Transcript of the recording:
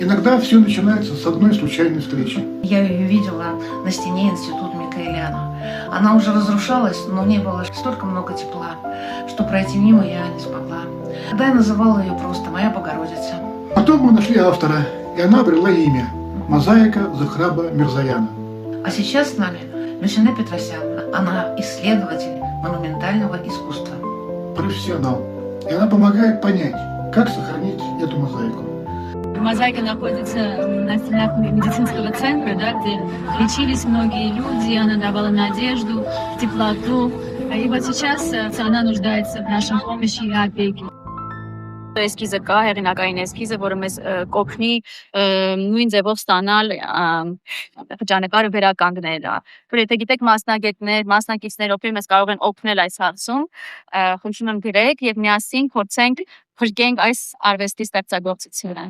Иногда все начинается с одной случайной встречи. Я ее видела на стене института Микаэляна. Она уже разрушалась, но в ней было столько много тепла, что пройти мимо я не смогла. Тогда я называла ее просто «Моя Богородица». Потом мы нашли автора, и она обрела имя – Мозаика Зохраба Мирзояна. А сейчас с нами Люсине Петросян. Она исследователь монументального искусства. Профессионал. И она помогает понять, как сохранить эту мозаику. Мозаика находится на стенах медицинского центра, да, где лечились многие люди, она давала надежду, теплоту. И вот сейчас она нуждается в нашей помощи и опеке. Էսքիզը կա, հեղինակային էսքիզը, որը մեզ կօգնի նույն ձևով ստանալ խճանկարը վերականգնել։ Որ եթե գիտեք մասնակիցներ, ովքեր մեզ կարող են օգնել այս հարցում, խնդրում եմ գրեք եւ միասին փորձենք փրկենք այս արվեստի ստեղծագործությունը։